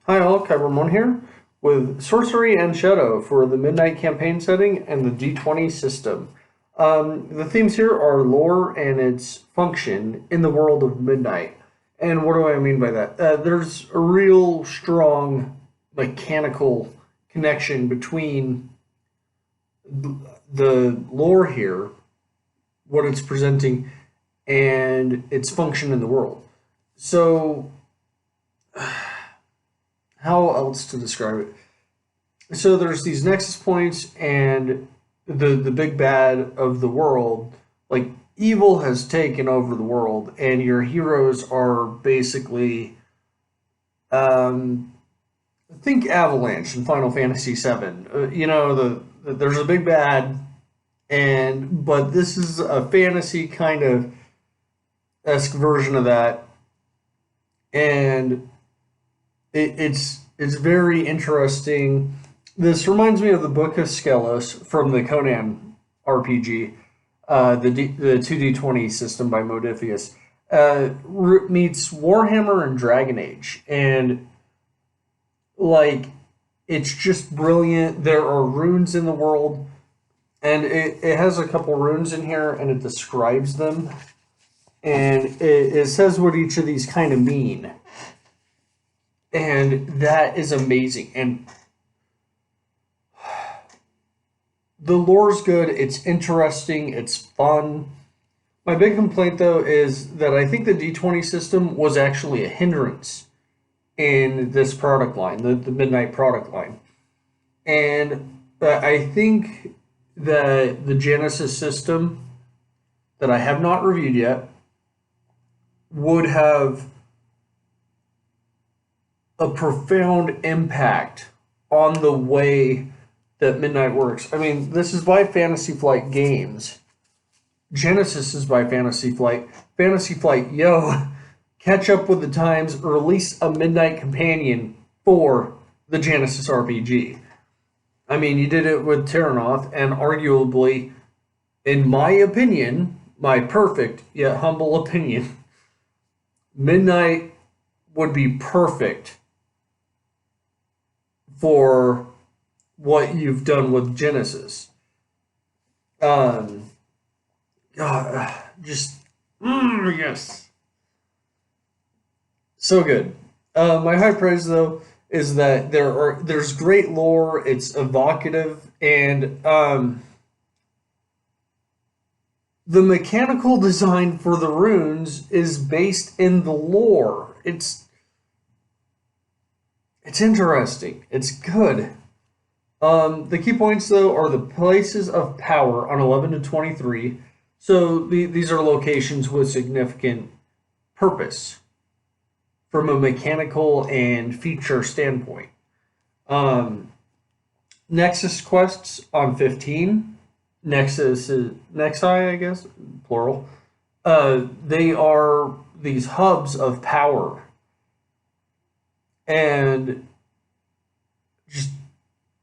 Hi all, Kybermon here with Sorcery and Shadow for the Midnight campaign setting and the D20 system. The themes here are lore and its function in the world of Midnight. And what do I mean by that? There's a real strong mechanical connection between the lore here, what it's presenting, and its function in the world. So, how else to describe it? So there's these nexus points, and the big bad of the world, like evil has taken over the world, and your heroes are basically, um, think Avalanche in Final Fantasy VII. There's a big bad, and but this is a fantasy kind of esque version of that, and it's very interesting. This reminds me of the Book of Skelos from the Conan RPG, the 2D20 system by Modifius. Meets Warhammer and Dragon Age, and like it's just brilliant. There are runes in the world, and it has a couple runes in here, and it describes them, and it says what each of these kind of mean, and that is amazing. And the lore's good, it's interesting, it's fun. My big complaint though is that I think the D20 system was actually a hindrance in this product line, the Midnight product line. And I think that the Genesis system that I have not reviewed yet would have a profound impact on the way that Midnight works. I mean, this is by Fantasy Flight Games. Genesis is by Fantasy Flight. Fantasy Flight, yo, catch up with the times, release a Midnight companion for the Genesis RPG. I mean, you did it with Terranoth, and arguably, in my opinion, my perfect yet humble opinion, Midnight would be perfect for what you've done with Genesis. Um, God, just yes, so good. My high praise though is that there's great lore. It's evocative, and the mechanical design for the runes is based in the lore. It's interesting. It's good. The key points, though, are the places of power on 11 to 23. So these are locations with significant purpose from a mechanical and feature standpoint. Um, Nexus quests on 15. Nexus is Nexi, I guess, plural. They are these hubs of power, and just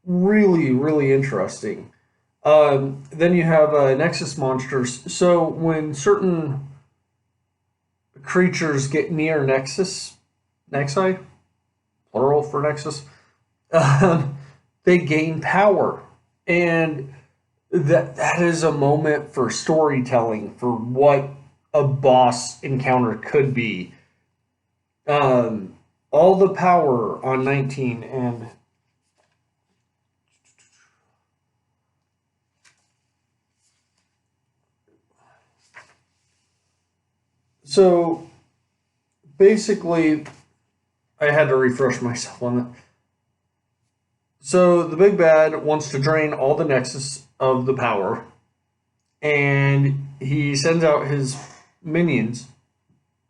really, really interesting. Then you have Nexus monsters. So when certain creatures get near Nexi, plural for Nexus, um, they gain power, and that is a moment for storytelling for what a boss encounter could be. All the power on 19, and so basically, I had to refresh myself on that. So the big bad wants to drain all the nexus of the power, and he sends out his minions,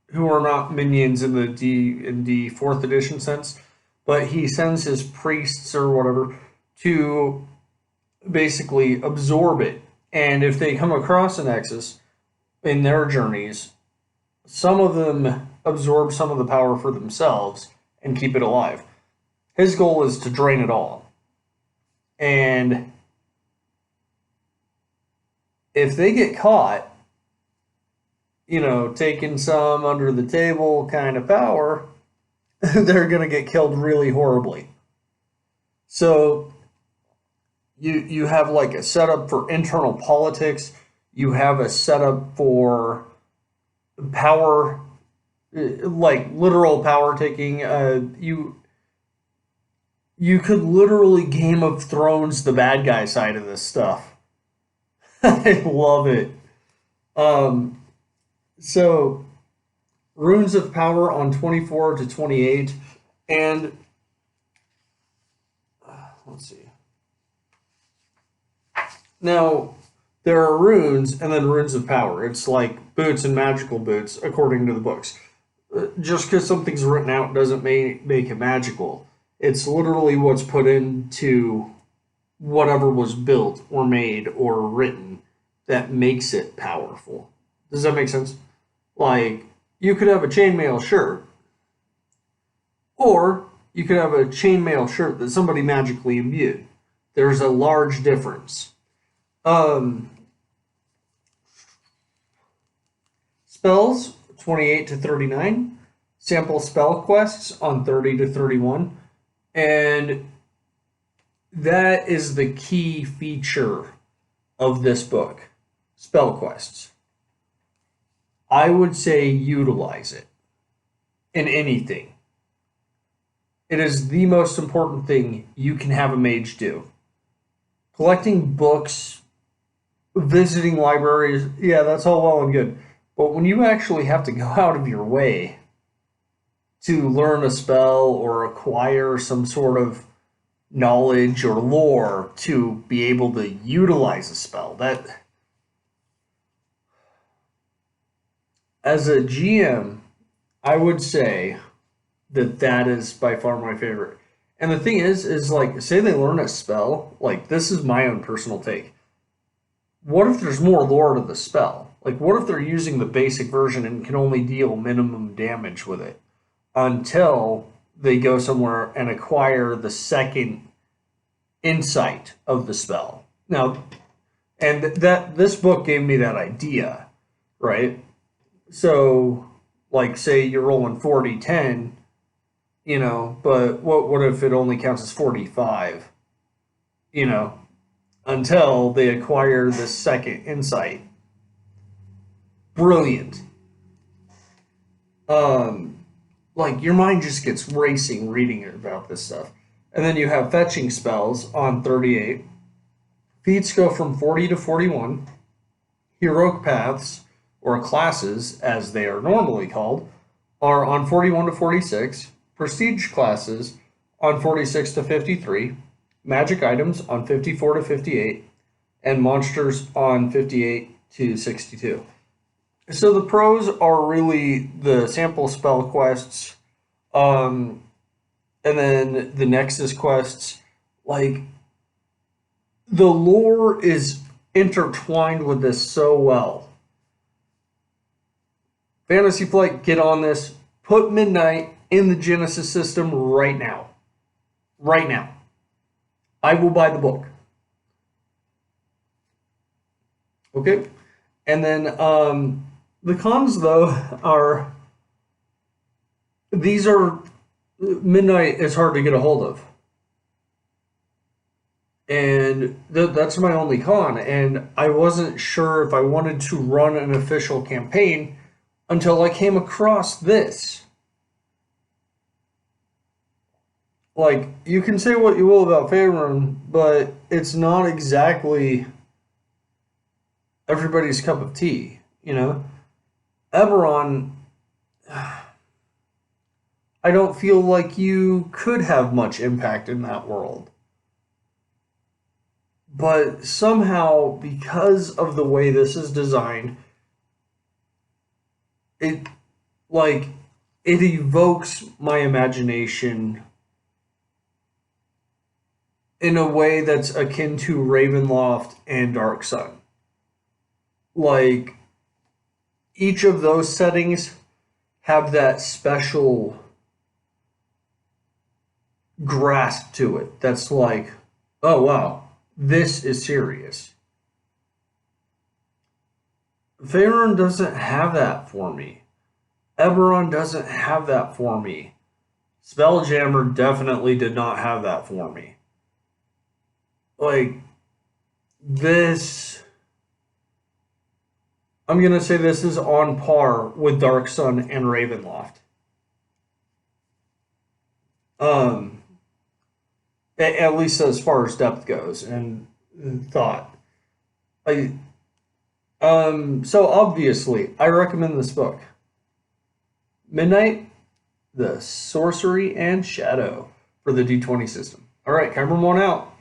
who are not minions in the D fourth edition sense, but he sends his priests or whatever to basically absorb it. And if they come across a nexus in their journeys, some of them absorb some of the power for themselves and keep it alive. His goal is to drain it all. And if they get caught, taking some under the table kind of power, they're going to get killed really horribly. So you have like a setup for internal politics. You have a setup for power, like literal power taking. You could literally Game of Thrones the bad guy side of this stuff. I love it. Um, so runes of power on 24 to 28, and let's see. Now there are runes and then runes of power. It's like boots and magical boots according to the books. Just because something's written out doesn't make it magical. It's literally what's put into whatever was built or made or written that makes it powerful. Does that make sense? Like, you could have a chainmail shirt, or you could have a chainmail shirt that somebody magically imbued. There's a large difference. Um, Spells 28 to 39, sample spell quests on 30 to 31, and that is the key feature of this book. Spell quests. I would say utilize it in anything. It is the most important thing you can have a mage do. Collecting books, visiting libraries, yeah, that's all well and good. But when you actually have to go out of your way to learn a spell or acquire some sort of knowledge or lore to be able to utilize a spell, that as a GM, I would say that that is by far my favorite. And the thing is like, say they learn a spell, like this is my own personal take. What if there's more lore to the spell? Like, what if they're using the basic version and can only deal minimum damage with it until they go somewhere and acquire the second insight of the spell? Now, and that this book gave me that idea, right? So, like, say you're rolling 40-10, but what if it only counts as 45? You know, until they acquire the second insight. Brilliant. Um, like your mind just gets racing reading about this stuff. And then you have fetching spells on 38. Feats go from 40 to 41. Heroic paths, or classes as they are normally called, are on 41 to 46. Prestige classes on 46 to 53. Magic items on 54 to 58. And monsters on 58 to 62. So the pros are really the sample spell quests, and then the Nexus quests. Like, the lore is intertwined with this so well. Fantasy Flight, get on this. Put Midnight in the Genesis system right now. Right now. I will buy the book. Okay? And then the cons, though, are these are Midnight is hard to get a hold of. And that's my only con. And I wasn't sure if I wanted to run an official campaign until I came across this. Like, you can say what you will about Faerun, but it's not exactly everybody's cup of tea, Eberron, I don't feel like you could have much impact in that world. But somehow, because of the way this is designed, it like it evokes my imagination in a way that's akin to Ravenloft and Dark Sun. Like, each of those settings have that special grasp to it that's like, oh wow, this is serious. Faerun doesn't have that for me. Eberron doesn't have that for me. Spelljammer definitely did not have that for me. Like, this, I'm going to say this is on par with Dark Sun and Ravenloft. Um, at least as far as depth goes and thought. I, so obviously, I recommend this book. Midnight, the Sorcery and Shadow for the D20 system. All right, camera one out.